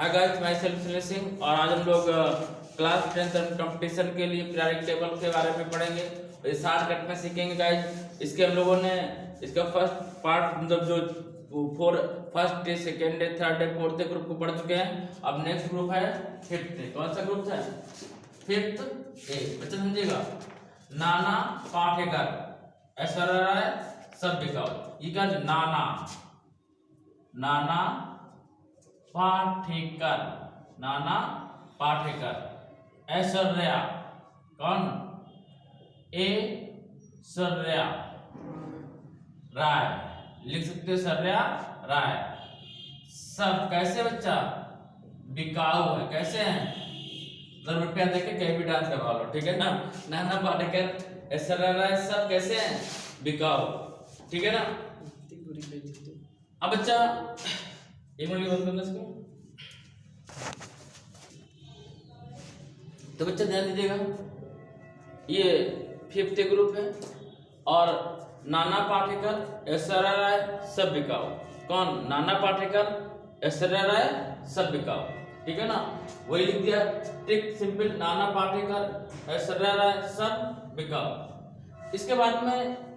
Hi guys, मैं self Singh और आज हम लोग क्लास 10 कंपटीशन के लिए पीरियोडिक टेबल के बारे में पढ़ेंगे और ये शॉर्टकट में सीखेंगे गाइस। इसके हम लोगों ने इसका फर्स्ट पार्ट मतलब जो first day, second day, third day, fourth day group को पढ़ चुके हैं। अब नेक्स्ट ग्रुप है फिफ्थ डे। कौन सा ग्रुप है? Fifth day. बच्चा समझिएगा, नाना पाटेकर, ऐश्वर्या राय, सब बिकाओ। ये क्या? नाना पाटेकर, नाना पाटेकर, ऐश्वर्या, कौन? ऐश्वर्या राय, लिख सकते हो ऐश्वर्या राय। सब कैसे बच्चा? बिकाऊ है। कैसे हैं? 10 रुपया देके कहीं भी डांस करवा लो, ठीक है ना। नाना पाटेकर, ऐश्वर्या राय, सब कैसे हैं? बिकाऊ, ठीक है ना। अब बच्चा एक मिनट बंद करना इसको। तो बच्चा ध्यान दीजिएगा, ये फिफ्थ ग्रुप है और नाना पाटेकर, ऐश्वर्या राय, सब बिकाऊ। कौन? नाना पाटेकर, ऐश्वर्या राय, सब बिकाऊ, ठीक है ना। वही लिख दिया, टिक सिंपल, नाना पाटेकर, ऐश्वर्या राय, सब बिकाऊ। इसके बाद में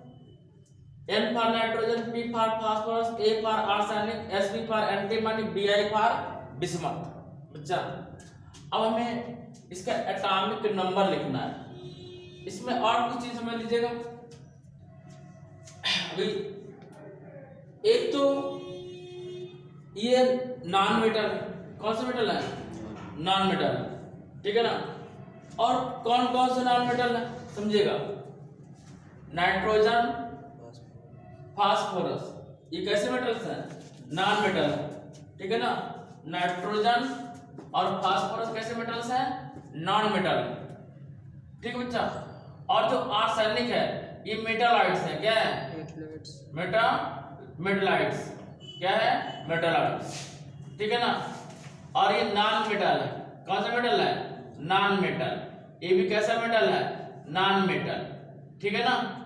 N for nitrogen, P for phosphorus, A for arsenic, SV for antimony, BI for bismuth. बच्चा अब हमें इसका एटॉमिक नंबर लिखना है। इसमें और कुछ चीज समझ लीजिएगा। अभी एक तो ये नॉन मेटल, कौन सा मेटल है? नॉन मेटल, ठीक है ना। और कौन कौन से नॉन मेटल है समझिएगा? नाइट्रोजन, फास्फोरस, ये कैसे मेटल्स हैं? नॉन मेटल है, ठीक है ना। नाइट्रोजन और फास्फोरस कैसे मेटल्स हैं? नॉन मेटल, ठीक है बच्चा। और जो आर्सेनिक है ये मेटालॉइड्स है। क्या है? मेटालाइट्स। क्या है? मेटालॉइड्स, ठीक है ना। और ये नॉन मेटल है। कौन सा मेटल है? Non metal. ये भी कैसा मेटल है? नॉन मेटल, ठीक है ना।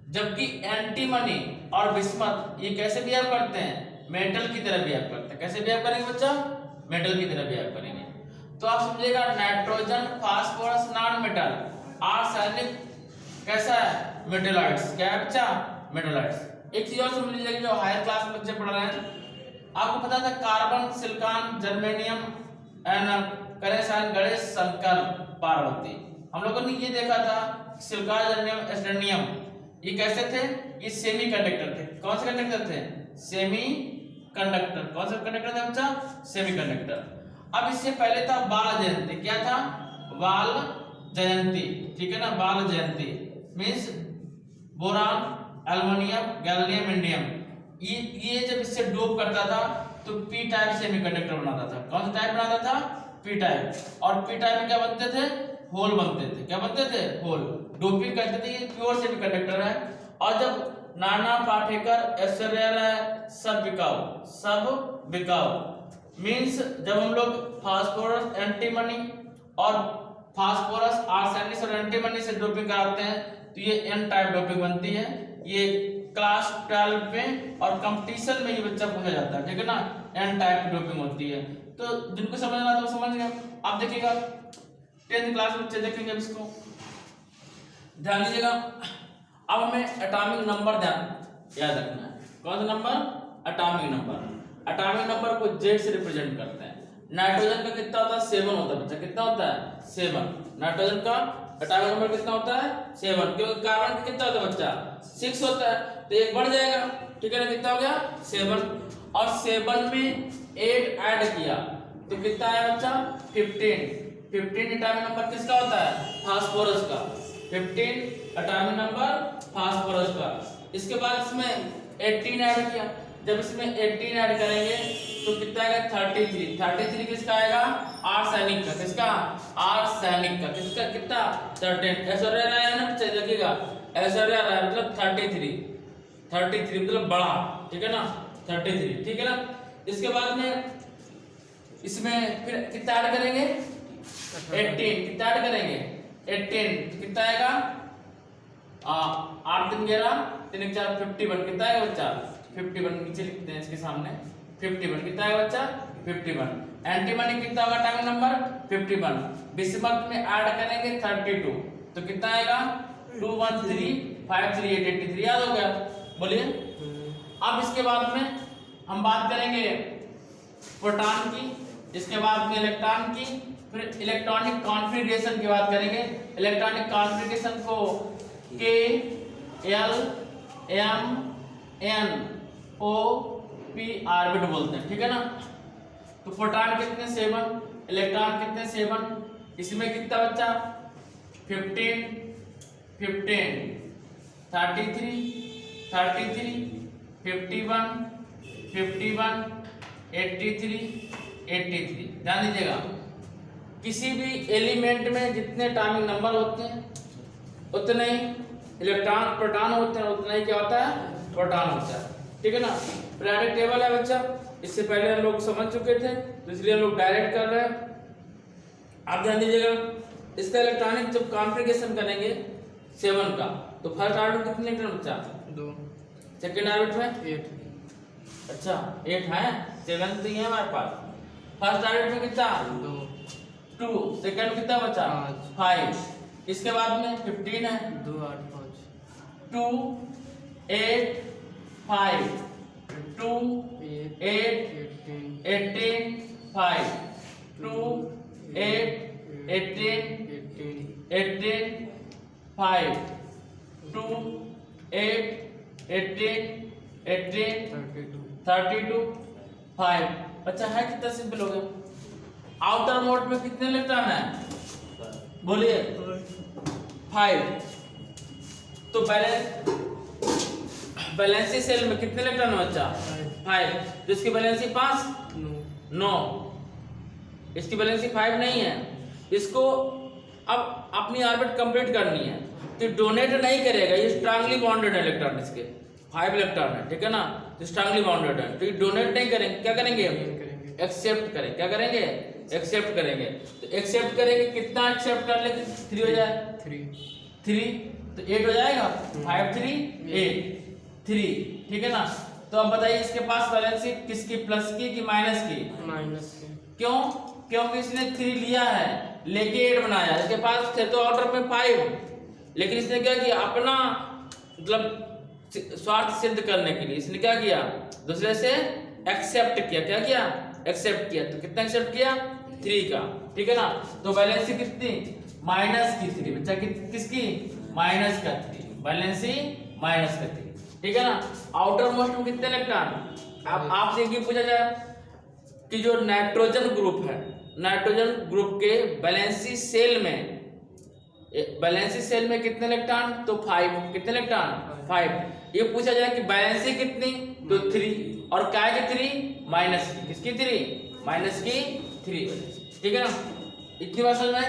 जबकि एंटीमनी और बिस्मथ ये कैसे बिहेव करते हैं? मेटल की तरह बिहेव करते हैं। कैसे बिहेव करेंगे बच्चा? मेटल की तरह बिहेव करेंगे। तो आप समझिएगा, nitrogen, phosphorus non metal, arsenic कैसा है? मेटालॉइड्स। क्या है बच्चा? मेटालॉइड्स। एक चीज और समझ लीजिएगा, जो हायर क्लास में बच्चे पढ़ रहे हैं, आपको पता था carbon, silicon, germanium and Ganesh, Shankar, Parvati. हम लोगों ने ये देखा था सिलिकॉन, जर्मेनियम, एस्टेनियम ये कैसे थे? ये सेमी कंडक्टर थे। कौन से कंडक्टर थे? Semi conductor. कौन सा कंडक्टर था बच्चा? Semi conductor. अब इससे पहले था बाल जयंती। क्या था? बाल जयंती, ठीक है ना। बाल जयंती means boron, aluminium, gallium, indium. ये जब इससे डोप करता था तो पी टाइप सेमी कंडक्टर बनाता था। कौन सा टाइप बनाता था? P type. और पी टाइप में क्या बनते थे? होल बनते थे। क्या बनते थे? होल। डोपिंग कहते थे। ये प्योर सेमी कंडक्टर है। और जब नाना पाटेकर, ऐश्वर्या राय, सब बिकाऊ मीन्स जब हम लोग फास्फोरस, एंटीमनी और फास्फोरस, आर्सेनिक और एंटीमनी से डोपिंग कराते हैं तो ये एन टाइप डोपिंग बनती है। ये क्लास 12 में और कंपटीशन में ये बच्चा पूछा जाता है, ठीक है ना। एन टाइप की डोपिंग होती है। तो जिनको समझना तो समझ गए। आप देखिएगा 10th क्लास में बच्चे देखेंगे अब इसको, ध्यान दीजिएगा। अब हमें एटॉमिक नंबर याद रखना है। कौन सा number? Atomic number. Atomic number को Z से रिप्रेजेंट करते हैं। नाइट्रोजन का कितना होता है? 7 होता है बच्चा। कितना होता है? 7। नाइट्रोजन का एटॉमिक नंबर कितना होता है? 7। क्योंकि कार्बन का कितना होता है बच्चा? 6 होता है, तो एक बढ़ जाएगा, ठीक है ना। कितना हो गया? 7। और 7 में 8 ऐड किया तो कितना आया बच्चा? 15 एटॉमिक नंबर किसका होता है? फास्फोरस का। 15 एटॉमिक नंबर फास्फोरस का। इसके बाद इसमें 18 ऐड किया। जब इसमें 18 ऐड करेंगे तो कितना आएगा? 33 किसका आएगा? आर्सेनिक का। किसका? आर्सेनिक का। किसका? कितना? 13। ऐश्वर्या राय है ना, देखिएगा ऐश्वर्या राय मतलब 33 मतलब बड़ा, ठीक है ना। 33, ठीक है ना। इसके बाद में इसमें फिर कितना ऐड करेंगे? 18। कितना ऐड करेंगे? 18 कितना आएगा? 8 3 11 3 4 51। कितना आएगा बच्चा? 51 नीचे लिखते हैं इसके सामने 51 कितना है बच्चा 51। एंटीमनी कितना होगा टाइम नंबर 51। विषमक में ऐड करेंगे 32 तो कितना आएगा 2 1 3 5 3 8 83 याद हो गया। बोलिए अब इसके बाद में हम बात करेंगे प्रोटॉन की, इसके बाद में इलेक्ट्रॉन की, फिर इलेक्ट्रॉनिक कॉन्फ़िगरेशन की बात करेंगे। इलेक्ट्रॉनिक कॉन्फ़िगरेशन को K L M N O P orbit बोलते हैं, ठीक है ना। तो प्रोटॉन कितने 7, इलेक्ट्रॉन कितने 7, इसमें कितना बच्चा 15 15 33 33 51 51 83 83। ध्यान दीजिएगा किसी भी एलिमेंट में जितने एटॉमिक नंबर होते हैं उतने ही इलेक्ट्रॉन प्रोटॉन होते हैं, उतना ही क्या होता है प्रोटॉन होता है, ठीक है ना। पीरियोडिक टेबल है बच्चा, इससे पहले हम लोग समझ चुके थे तो इसलिए हम लोग डायरेक्ट कर रहे हैं। आप ध्यान दीजिएगा इसका इलेक्ट्रॉनिक जब कॉन्फ़िगरेशन करेंगे 7 का तो फर्स्ट ऑर्बिट कितने इलेक्ट्रॉन बच्चा 2, सेकंड ऑर्बिट में 8। अच्छा 8 है, 7 तो है हमारे पास। फर्स्ट ऑर्बिट में कितना 2, सेकंड कितना बचा 5, इसके बाद में 15 है 2 8 5 2 8 5 2 8 18 5 2 8 18 18 5 2 8 18 18 32 5। अच्छा है कितना सिंपल हो गया। आउटर मोड में कितने इलेक्ट्रॉन है बोलिए 5। तो बैलेंसी सेल में कितने इलेक्ट्रॉन है बच्चा 5, तो इसकी बैलेंसी 5 9, इसकी बैलेंसी 5 नहीं है। इसको अब अपनी ऑर्बिट कंप्लीट करनी है तो डोनेट नहीं करेगा, ये स्ट्रांगली बॉन्डेड है इलेक्ट्रॉन, इसके 5 इलेक्ट्रॉन है, ठीक है ना, तो स्ट्रांगली बॉन्डेड है तो ये डोनेट नहीं करेंगे, क्या करेंगे एक्सेप्ट करेंगे, क्या करेंगे एक्सेप्ट करेंगे। तो एक्सेप्ट करेंगे कितना एक्सेप्ट कर ले 3 हो जाए 3 तो 8 हो जाएगा 5 3 8 3, ठीक है ना। तो अब बताइए इसके पास बैलेंसी किसकी प्लस की कि माइनस की क्यों, क्योंकि इसने 3 लिया है लेके 8 बनाया, इसके पास थे तो ऑर्डर में 5 लेकिन इसने क्या किया अपना मतलब स्वार्थ सिद्ध करने के लिए इसने क्या किया दूसरे से एक्सेप्ट किया, क्या किया एक्सेप्ट किया। तो कितना एक्सेप्ट किया 3 का, ठीक है ना। तो बैलेंसी कितनी माइनस की 3 बच्चा किसकी माइनस का 3, बैलेंसी माइनस का 3, ठीक है ना। आउटर मोस्ट में कितने इलेक्ट्रॉन अब आपसे ये पूछा जाए कि जो नाइट्रोजन ग्रुप है, नाइट्रोजन ग्रुप के बैलेंसी सेल में कितने इलेक्ट्रॉन तो 5, कितने इलेक्ट्रॉन 5। ये पूछा जाए कि बैलेंसी कितनी तो 3 और काय की 3 माइनस की, किसकी 3 माइनस की 3, ठीक है ना। इतनी बात समझ में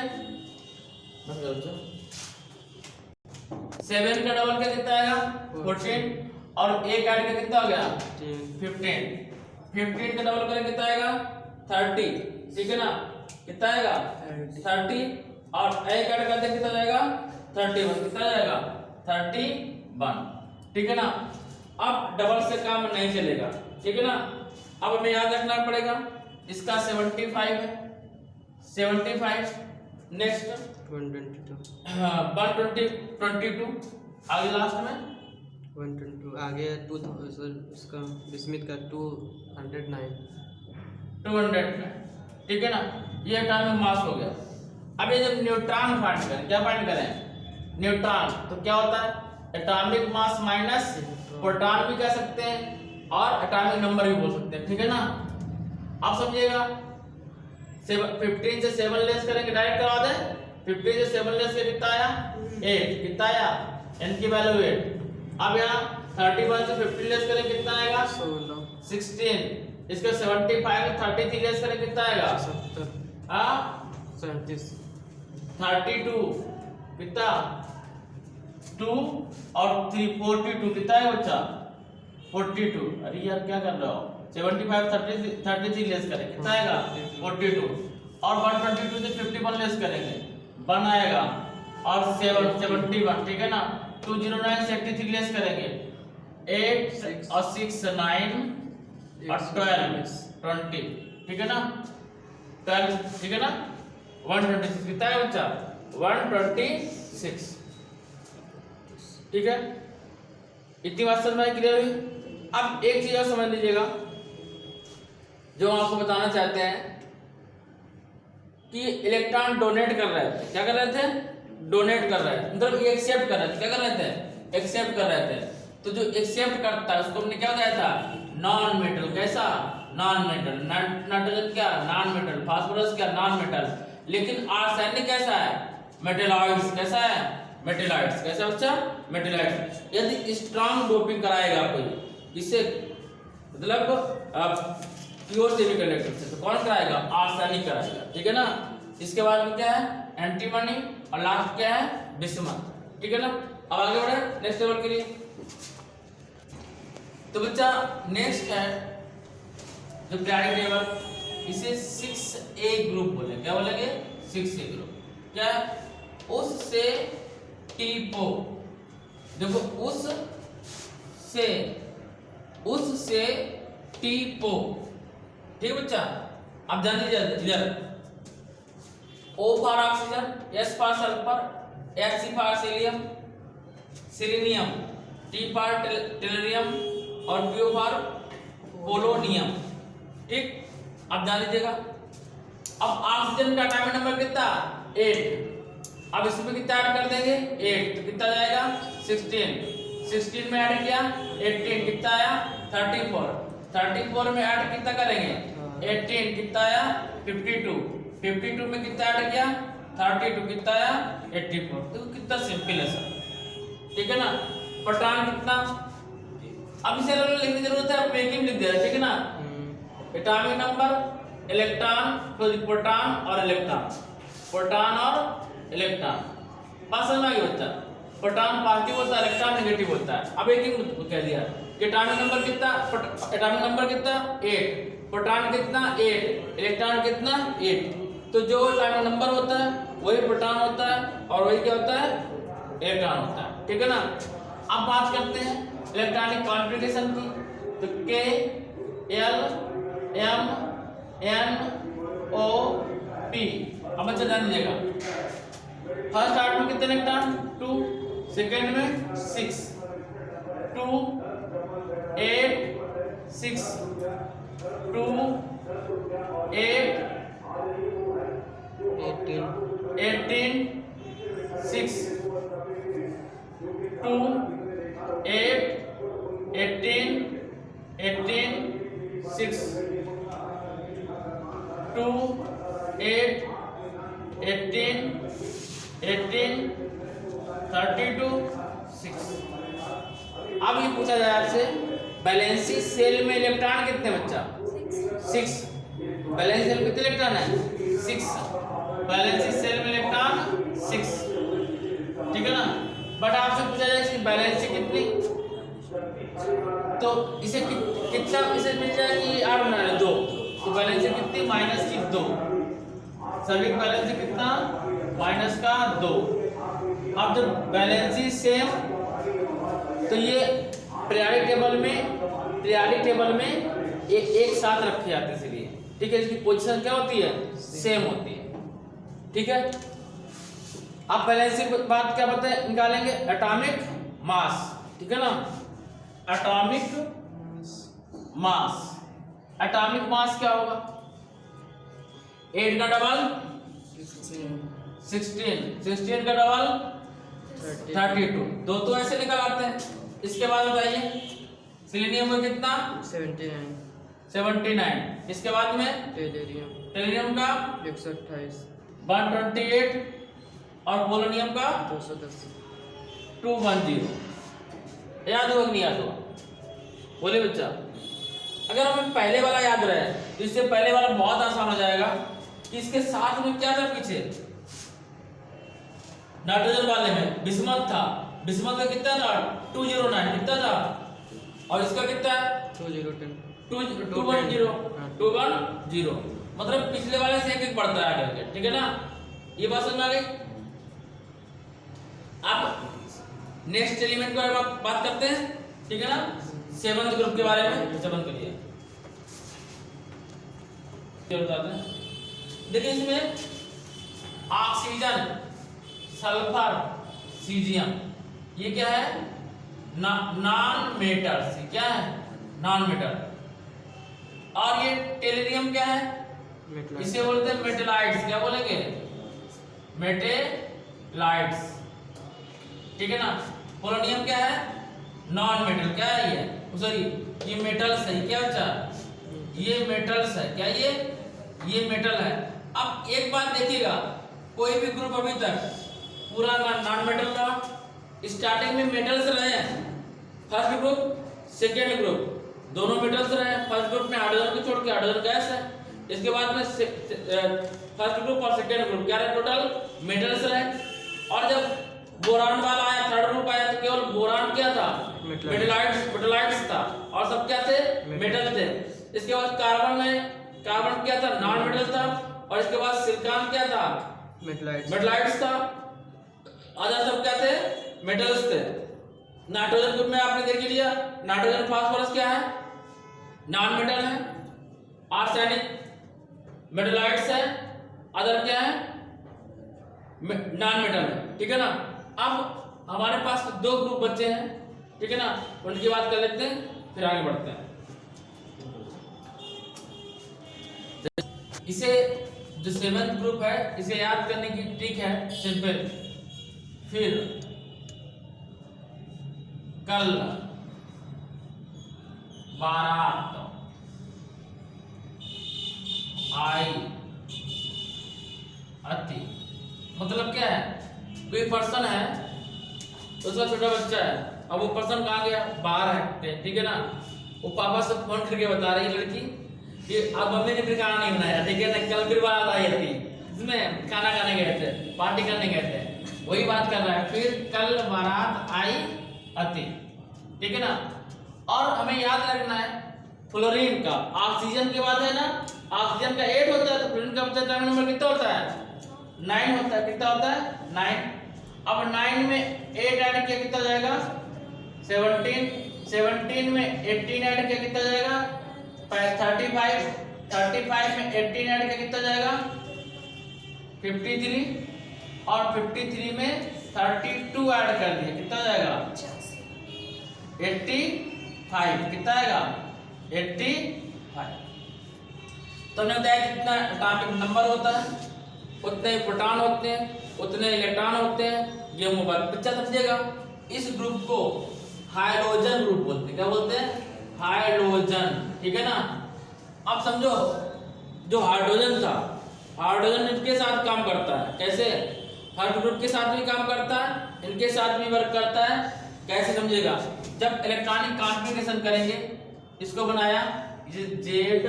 7 का डबल का कितना आएगा 14 और 1 ऐड का कितना हो गया 15 का डबल का कितना आएगा 30, ठीक है ना, कितना आएगा 30 और 1 ऐड करते कितना जाएगा 31, कितना जाएगा 31, ठीक है ना। अब डबल से काम नहीं चलेगा, ठीक है ना। अब हमें याद रखना पड़ेगा इसका 75 है 75, नेक्स्ट 122 आगे लास्ट में 122 आगे 2000 उसका विस्मित का 209, ठीक है ना। ये एटॉमिक मास हो गया। अब ये जब न्यूट्रॉन फाइंड करें, क्या फाइंड करें न्यूट्रॉन, तो क्या होता है एटॉमिक मास माइनस प्रोटॉन भी कह सकते हैं और एटॉमिक नंबर भी बोल सकते हैं, ठीक है ना। आप समझिएगा 15 से 7 लेस करेंगे, डायरेक्ट करवा दें 15 से 7 लेस के कितना आया 8, कितना आया n की वैल्यू 8। अब यहाँ 31 से 15 लेस करें कितना आएगा 16, इसका 75 33 लेस करें कितना आएगा 37, 32 कितना 2 और 3 42 कितना है बच्चा 42। अरे यार क्या कर रहे हो 75 33 लेस करें कितना आएगा 42 और 122 से 51 लेस करेंगे 1 आएगा और 71, ठीक है ना। 209 से 83 लेस करेंगे 8 और 6 9 और 12 20, ठीक है ना 12, ठीक है ना 126 कितना है बच्चा 126, ठीक है। इतनी बात समझ में क्लियर हुई। अब एक चीज और समझ लीजिएगा जो हम आपको बताना चाहते हैं कि इलेक्ट्रॉन डोनेट कर रहे थे, क्या कर रहे थे डोनेट कर रहे थे, मतलब ये एक्सेप्ट कर रहे थे, क्या कर रहे थे एक्सेप्ट कर रहे थे। तो जो एक्सेप्ट करता है उसको हमने क्या बताया था नॉन मेटल, कैसा नॉन मेटल, नाइट्रोजन क्या नॉन मेटल, फास्फोरस क्या नॉन मेटल, लेकिन आर्सेनिक कैसा है मेटेलॉइड्स, कैसा है मेटेलॉइड्स, कैसा बच्चा मेटेलॉइड्स। यदि स्ट्रांग डोपिंग कराएगा कोई इससे मतलब प्योर सेमीकंडक्टर से, तो कौन कराएगा आर्सेनिक कराएगा, ठीक है ना। इसके बाद में क्या है एंटीमनी और लास्ट क्या है बिस्मथ, ठीक है ना। अब आगे बढ़े नेक्स्ट लेवल के लिए। तो बच्चा नेक्स्ट है जो पीरियोडिक टेबल, इसे 6A ग्रुप बोले, क्या बोलेंगे 6A ग्रुप, क्या उस से टीपो, देखो उस से टीपो, ठीक है बच्चा। अब जान लीजिए इधर O for oxygen, S for sulphur, H for cilium selenium, T for tellurium और P फॉर पोलोनियम, ठीक। अब जान लीजिएगा। अब ऑक्सीजन का एटॉमिक नंबर कितना 8, अब इसमें कितना ऐड कर देंगे 8, तो कितना जाएगा 16 में ऐड किया 18 कितना आया 34 में ऐड कितना करेंगे 18 कितना आया 52 में कितना ऐड किया 32 कितना आया 84। देखो कितना सिंपल है सर, ठीक है ना। प्रोटॉन कितना, अब इसे लिखने की जरूरत है, पेकिंग लिख दे रहा है, ठीक है ना। एटॉमिक नंबर इलेक्ट्रॉन, प्रोटॉन और इलेक्ट्रॉन, प्रोटॉन और इलेक्ट्रॉन, बात समझ में आ गई बच्चा। प्रोटॉन पॉजिटिव होता है, इलेक्ट्रॉन नेगेटिव होता है। अब एक ही कह दिया एटॉमिक नंबर कितना, एटॉमिक नंबर कितना 8, प्रोटॉन कितना 8, इलेक्ट्रॉन कितना 8। तो जो एटॉमिक नंबर होता है वही प्रोटॉन होता है और वही क्या होता है इलेक्ट्रॉन होता है, ठीक है ना। अब बात करते हैं इलेक्ट्रॉनिक कॉन्फ़िगरेशन की, तो K L M N O P। अब बच्चा जान लीजिएगा फर्स्ट आर्ट में कितने इलेक्ट्रॉन 2, सेकंड में 6, 2 8 6 2 8 18 6 2 8 18 18 6 2 8 18 18 32 6। अब ये पूछा जाए आपसे वैलेंसी सेल में इलेक्ट्रॉन कितने बच्चा 6, वैलेंसी सेल में कितने इलेक्ट्रॉन है 6, वैलेंसी सेल में इलेक्ट्रॉन 6, ठीक है ना। बट आपसे पूछा जाए इसकी वैलेंसी कितनी, तो इसे कितना इसे मिल जाएगी 8 बना ले 2, तो वैलेंसी कितनी माइनस की 2, सभी की वैलेंसी कितना माइनस का 2। अब जब वैलेंसी सेम तो ये पीरियोडिक टेबल में एक साथ रखे जाते हैं, इसलिए ठीक है। इसकी पोजीशन क्या होती है सेम होती है, ठीक है। अब वैलेंसी की बात क्या बताए निकालेंगे एटॉमिक मास, ठीक है ना। एटॉमिक मास क्या होगा 8 का डबल 16 का डबल 32, दो तो ऐसे निकल आते हैं। इसके बाद बताइए सिलीनियम में कितना 79, इसके बाद में टेलरियम का 128 128 और पोलोनियम का 210। याद होगा नहीं याद होगा बोले बच्चा। अगर हमें पहले वाला याद रहे तो इससे पहले वाला बहुत आसान हो जाएगा कि इसके साथ में क्या था पीछे नाइट्रोजन वाले में बिस्मथ था, बिस्मथ का कितना था 209 कितना था और इसका कितना है 210 मतलब पिछले वाले से एक बढ़ता है आगे, ठीक है ना। ये बात समझ में आ गई। अब नेक्स्ट एलिमेंट के बारे में बात करते हैं, ठीक है ना। 7th ग्रुप के बारे में 7 के लिए ये बताते हैं। देखिए इसमें ऑक्सीजन, सल्फर, सीजियम, ये क्या है? Non metals. क्या है? Non metal. और ये टेलिरियम क्या है? इसे बोलते हैं मेटेलाइट्स। क्या बोलेंगे? मेटेलाइट्स, ठीक है ना। पोलोनियम क्या है? Non metal. क्या है ये? सॉरी, ये मेटल्स है। क्या बच्चा? ये मेटल्स है। क्या ये मेटल है। अब एक बात देखिएगा, कोई भी ग्रुप अभी तक पूरा नॉन मेटल रहा, स्टार्टिंग में मेटल्स रहे हैं, फर्स्ट ग्रुप सेकेंड ग्रुप दोनों मेटल्स रहे। फर्स्ट ग्रुप में हाइड्रोजन को छोड़ के हाइड्रोजन गैस है। इसके बाद में फर्स्ट ग्रुप और सेकेंड ग्रुप क्या रहे? टोटल मेटल्स रहे। और जब बोरान वाला आया, थर्ड ग्रुप आया, तो केवल बोरान क्या था? मेटलाइट्स था, और सब क्या थे? मेटल थे। इसके बाद कार्बन क्या था? नॉन मेटल था। और इसके बाद सिलिकॉन क्या था? मेटलाइट्स था। अदर सब क्या थे? मेटल्स थे। नाइट्रोजन ग्रुप में आपने देख लिया, नाइट्रोजन फास्फोरस क्या है? नॉन मेटल है। आर्सेनिक मेटलाइट्स है। अदर क्या है? नॉन मेटल है, ठीक है ना। अब हमारे पास दो ग्रुप बचे हैं, ठीक है ना, उनकी बात कर लेते हैं, फिर आगे बढ़ते हैं। इसे जो सेवेंथ ग्रुप है, इसे याद करने की ट्रिक है सिंपल। फिर कल बारात आई अति। मतलब क्या है? कोई पर्सन है, उसका छोटा बच्चा है, अब वो पर्सन कहाँ गया? बाहर है, ठीक है ना। वो पापा से फोन करके बता रही लड़की कि अब मम्मी ने फिर खाना नहीं बनाया, ठीक है ना, कल फिर बारात आई थी, इसमें खाना खाने गए थे, पार्टी करने गए थे, वही बात कर रहा है। फिर कल बारात आई अति, ठीक है ना। और हमें याद रखना है फ्लोरीन का, ऑक्सीजन के बाद है ना, ऑक्सीजन का 8 होता है, तो फ्लोरीन का एटॉमिक नंबर कितना होता है? 9 होता है। कितना होता है? 9। अब 9 में 8 ऐड किया कितना जाएगा? 17। 17 में 18 ऐड किया कितना जाएगा? 35। 35 में 18 ऐड किया कितना जाएगा? 53। और 53 में 32 ऐड कर दिया कितना जाएगा? 85। कितना आएगा? 85। तो हमने बताया कितना एटॉमिक नंबर होता है, उतने प्रोटॉन होते हैं, उतने इलेक्ट्रॉन होते हैं। ये मोबाइल बच्चा समझेगा। इस ग्रुप को हाइड्रोजन ग्रुप बोलते हैं। क्या बोलते हैं? हाइड्रोजन, ठीक है ना। अब समझो, जो हाइड्रोजन था, हाइड्रोजन इनके साथ काम करता है। कैसे? फर्स्ट ग्रुप के साथ भी काम करता है, इनके साथ भी वर्क करता है। कैसे समझेगा? जब इलेक्ट्रॉनिक कॉन्फ़िगरेशन करेंगे, इसको बनाया जेड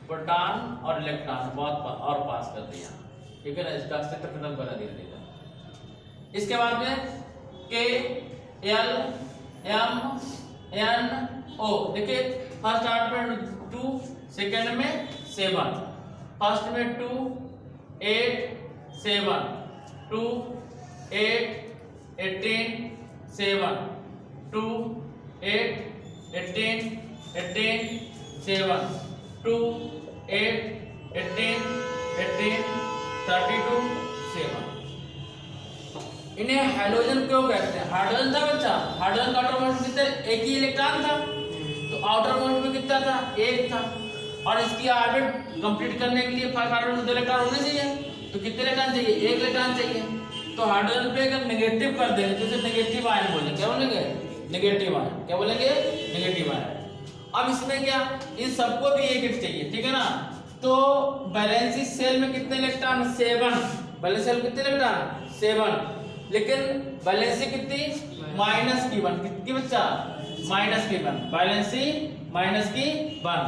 प्रोटॉन और इलेक्ट्रॉन बहुत और पास कर दिया, ठीक है ना, इसका अस्तित्व खत्म कर दिया। इसके बाद में के एल एम एन ओ, देखिए फर्स्ट आर्ट में 2, सेकेंड में 7, फर्स्ट में 2 8 7 2 8 18 7 2 8 18 18 7 2 8 18 18 32 7। इन्हें हाइड्रोजन क्यों कहते हैं? हाइड्रोजन था बच्चा, हाइड्रोजन का आउटर मोस्ट कितना? एक ही इलेक्ट्रॉन था, तो आउटर मोस्ट में कितना था? 1 था। और इसकी ऑर्बिट कंप्लीट करने के लिए फर्स्ट ऑर्बिट में 2 इलेक्ट्रॉन होने चाहिए, तो कितने इलेक्ट्रॉन चाहिए? 1 इलेक्ट्रॉन चाहिए। तो हाइड्रोजन पे अगर नेगेटिव कर देंगे तो इसे नेगेटिव आयन बोलेंगे। क्या बोलेंगे? Negative ion. क्या बोलेंगे? Negative ion. अब इसमें क्या, इन सबको भी एक चाहिए, ठीक है ना। तो वैलेंसी सेल में कितने इलेक्ट्रॉन? 7। वैलेंसी सेल कितने इलेक्ट्रॉन? 7। लेकिन वैलेंसी कितनी? -1। कितनी बच्चा? -1। वैलेंसी -1।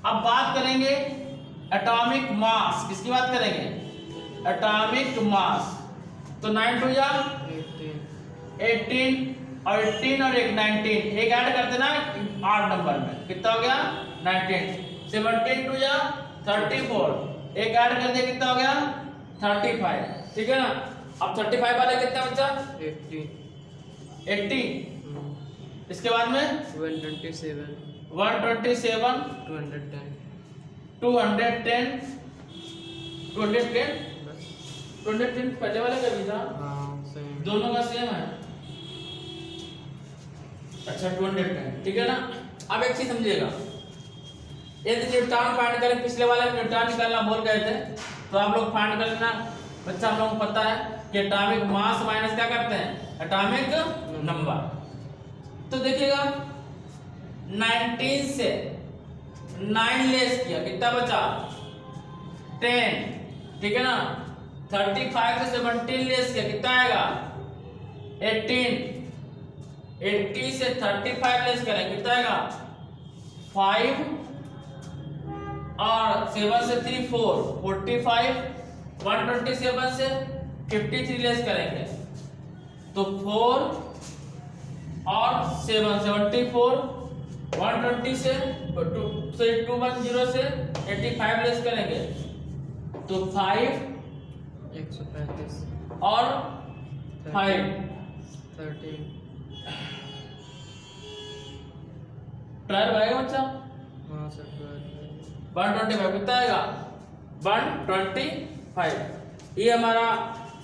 अब बात करेंगे एटॉमिक मास। किसकी बात करेंगे? Atomic mass. तो 9 2 या 18 और 18 और 1 19, एक ऐड करते ना 8 नंबर में, कितना हो गया? 19। 17 2 या 34, एक ऐड कर दिया कितना हो गया? 35, ठीक है ना। अब 35 वाला कितना बचा? 80। इसके बाद में 127 127 210 210 210 बस 210 पहले वाले का भी था, हाँ सेम। दोनों का सेम है। अच्छा 210, ठीक है ना। अब एक चीज समझिएगा, यदि न्यूटन फाइंड करें, पिछले वाले में न्यूटन निकालना भूल गए थे, तो आप लोग फाइंड कर लेना बच्चा। हम लोग को पता है कि एटॉमिक मास माइनस क्या करते हैं, एटॉमिक नंबर। तो देखिएगा 19 से 9 लेस किया, कितना बचा 10, ठीक है ना। 35 से 17 लेस किया, कितना आएगा 18। 80 से 35 लेस करें, कितना आएगा 5, और 7 से 3 4 45, 127 से 53 लेस करेंगे तो 4 और 7 74, 120 से 210 से 85 लेस करेंगे तो 5 135 और 5 13 ट्रायल आएगा बच्चा। हाँ सर 125 कितना आएगा 125। ये हमारा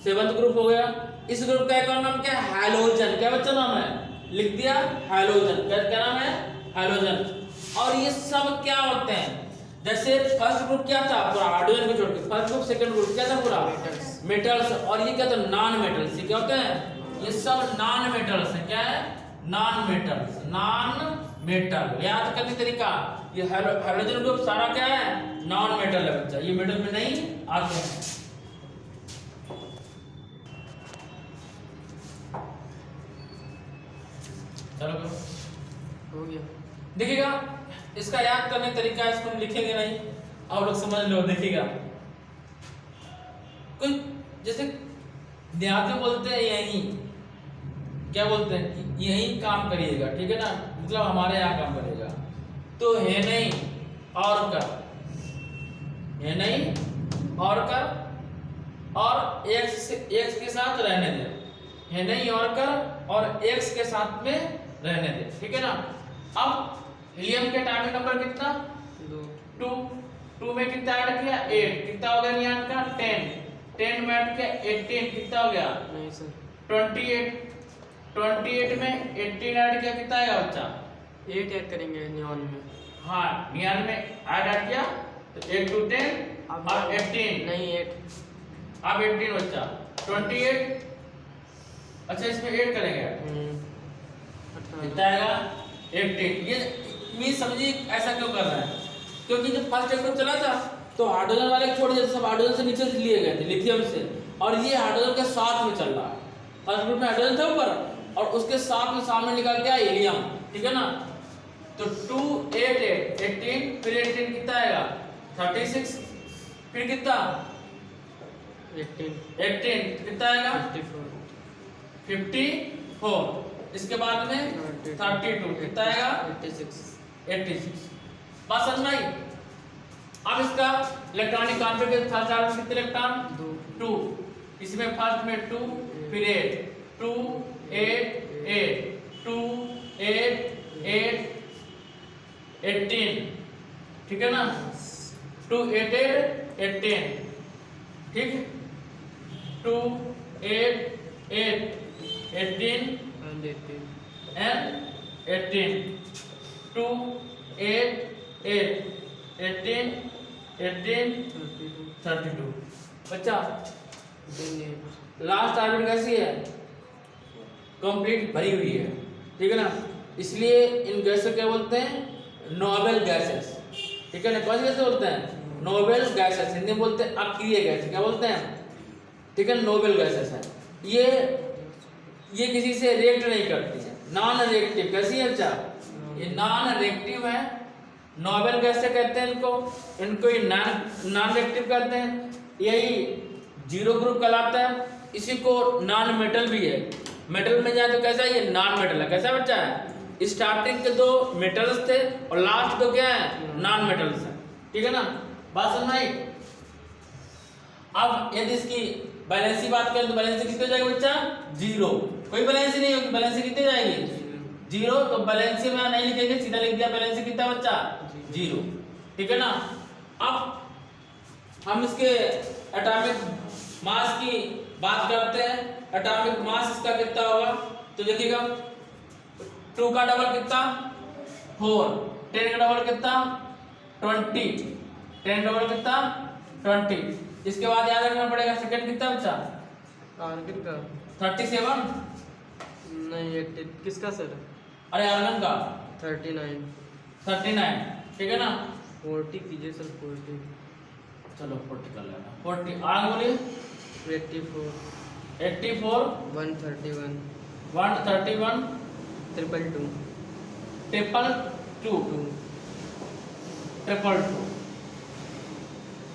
7th ग्रुप हो गया। इस ग्रुप का एक और नाम क्या है, हैलोजन। क्या बच्चा नाम है, लिख दिया हैलोजन। क्या नाम है, हैलोजन। और ये सब क्या होते हैं, जैसे फर्स्ट ग्रुप क्या था पूरा हाइड्रोजन को छोड़ के, फर्स्ट ग्रुप सेकंड ग्रुप क्या था पूरा मेटल्स। और ये क्या था नॉन मेटल्स। ये क्या होते हैं, ये सब नॉन मेटल्स है। क्या है, नॉन मेटल्स, नॉन मेटल। याद करने तरीका, ये हाइड्रोजन ग्रुप सारा क्या है, नॉन मेटल है बच्चा, ये मेटल में नहीं आते हैं। चलो हो गया। देखिएगा इसका याद करने का तरीका, इसको हम लिखेंगे नहीं, आप लोग समझ लो। देखिएगा कोई जैसे देहात में बोलते हैं यही, क्या बोलते हैं कि यही काम करिएगा, ठीक है ना, मतलब हमारे यहाँ काम करेगा। तो है नहीं और कर, है नहीं और कर, और एक्स के साथ रहने दे, है नहीं और कर, और एक्स के साथ में रहने दे, ठीक है ना। अब हीलियम के एटॉमिक नंबर कितना 2 में कितना ऐड किया 8, कितना हो गया नियान का 10 में ऐड किया 18, कितना हो गया नहीं सर 28 में 18 ऐड किया, कितना आएगा बच्चा 8 ऐड करेंगे नियॉन में। हाँ नियान में ऐड किया तो 8 to 10 और 18 नहीं 8 अब 18 बच्चा 28। अच्छा इसमें 8 करेंगे, कितना आएगा 18। ये समझिए ऐसा क्यों कर रहा है, क्योंकि जब फर्स्ट ग्रुप चला था तो हाइड्रोजन वाले छोड़ दिए, सब हाइड्रोजन से नीचे से लिए गए थे लिथियम से, और ये हाइड्रोजन के साथ में चल रहा है। फर्स्ट ग्रुप में हाइड्रोजन था ऊपर, और उसके साथ में सामने निकल गया हीलियम, ठीक है ना। तो 2 8 8 18, फिर 18 कितना आएगा 36, फिर कितना 18 कितना आएगा 54, इसके बाद में 32 कितना आएगा 86। बात समझ में आई। अब इसका इलेक्ट्रॉनिक कॉन्फ़िगरेशन, फर्स्ट आर्बिटल कितने इलेक्ट्रॉन 2, इसमें फर्स्ट में 2 फिर 8 2 8 8 2 8 8 18, ठीक है ना। 2 8 8 18, ठीक, 2 8 8 18 and 18, 2 8 8 18 18 32। बच्चा लास्ट आर्बिट कैसी है, कंप्लीट भरी हुई है, ठीक है ना। इसलिए इन गैसों क्या बोलते हैं, नोबेल गैसेस, ठीक है ना। कौन सी गैसें बोलते हैं, नोबेल गैसेस। हिंदी में बोलते हैं अक्रिय गैस, क्या बोलते हैं, ठीक है, नोबेल गैसेस है। ये किसी से रिएक्ट नहीं करती है, नॉन रिएक्टिव। कैसी है बच्चा, ये नॉन रिएक्टिव है। नोबेल गैस से कहते हैं इनको ही नॉन रिएक्टिव कहते हैं। यही 0 ग्रुप कहलाता है। इसी को नॉन मेटल भी है। मेटल में जाए तो कैसा, ये नॉन मेटल है। कैसा बच्चा है, स्टार्टिंग के 2 मेटल्स थे और लास्ट 2 क्या है, नॉन मेटल्स है, ठीक है ना। बात समझ आई। अब यदि इसकी बैलेंस की बात करें तो बैलेंस कितने जाएगा बच्चा 0, कोई बैलेंस नहीं होगी। बैलेंस कितने जाएगी 0, तो बैलेंस में नहीं लिखेंगे, सीधा लिख दिया बैलेंस कितना बच्चा 0, ठीक है ना। अब हम इसके एटॉमिक मास की बात करते हैं। एटॉमिक मास इसका कितना होगा, तो देखिएगा 2 का डबल कितना 4, 10 का डबल कितना 20, 10 डबल कितना 20। इसके बाद याद रखना पड़ेगा सेकंड कितना बचा, आर्गन का 37। नहीं, ये किसका सर? अरे आर्गन का 39। 39, ठीक है ना। 40 कीजिए सर, 40। चलो 40 कर लेना। 40 आगे बोलिए। 84, 84, 131, 131, 222, 222, 222,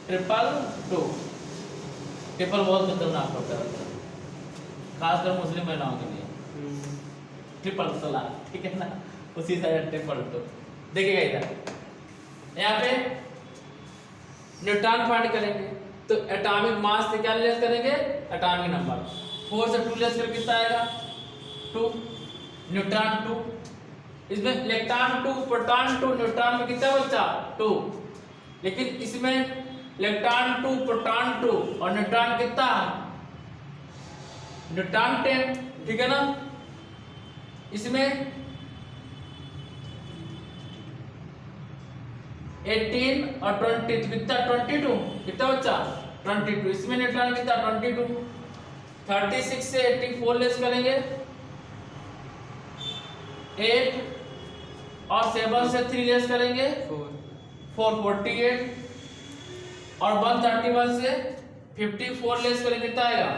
222। ट्रिपल बहुत खतरनाक होता है, खासकर मुस्लिम महिलाओं के लिए। ट्रिपल तलाक, ठीक है ना, उसी तरह ट्रिपल टू। देखिएगा इधर यहाँ पे न्यूट्रॉन फाइंड करेंगे तो एटॉमिक मास से क्या लेस करेंगे, एटॉमिक नंबर। 4 से 2 लेस कर कितना आएगा 2, न्यूट्रॉन 2, इसमें इलेक्ट्रॉन 2, प्रोटॉन 2, न्यूट्रॉन में कितना बचा 2, लेकिन इसमें इलेक्ट्रॉन 2, प्रोटॉन 2 और न्यूट्रॉन कितना, न्यूट्रॉन 10, ठीक है ना। इसमें 18 और 20 कितना 22, कितना बच्चा 22। इसमें न्यूट्रॉन कितना 22। 36 से 84 लेस करेंगे 8 और 7 से 3 लेस करेंगे 4, 48 और 131 से 54 लेस करेंगे कितना आएगा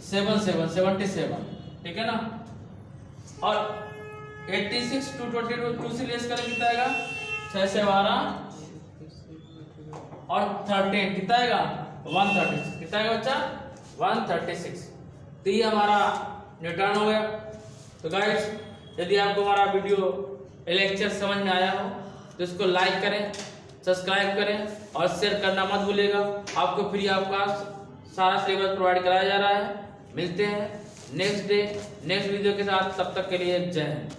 77, ठीक है ना। और 86 222 से लेस करें कितना आएगा 6 से 12 और 13 कितना आएगा 136, कितना आएगा बच्चा 136। तो ये हमारा न्यूट्रॉन हो गया। तो गाइस यदि आपको हमारा वीडियो लेक्चर समझ में आया हो तो इसको लाइक करें, सब्सक्राइब करें और शेयर करना मत भूलिएगा। आपको फ्री आपका सारा सिलेबस प्रोवाइड कराया जा रहा है। मिलते हैं नेक्स्ट डे नेक्स्ट वीडियो के साथ, तब तक के लिए जय हिंद।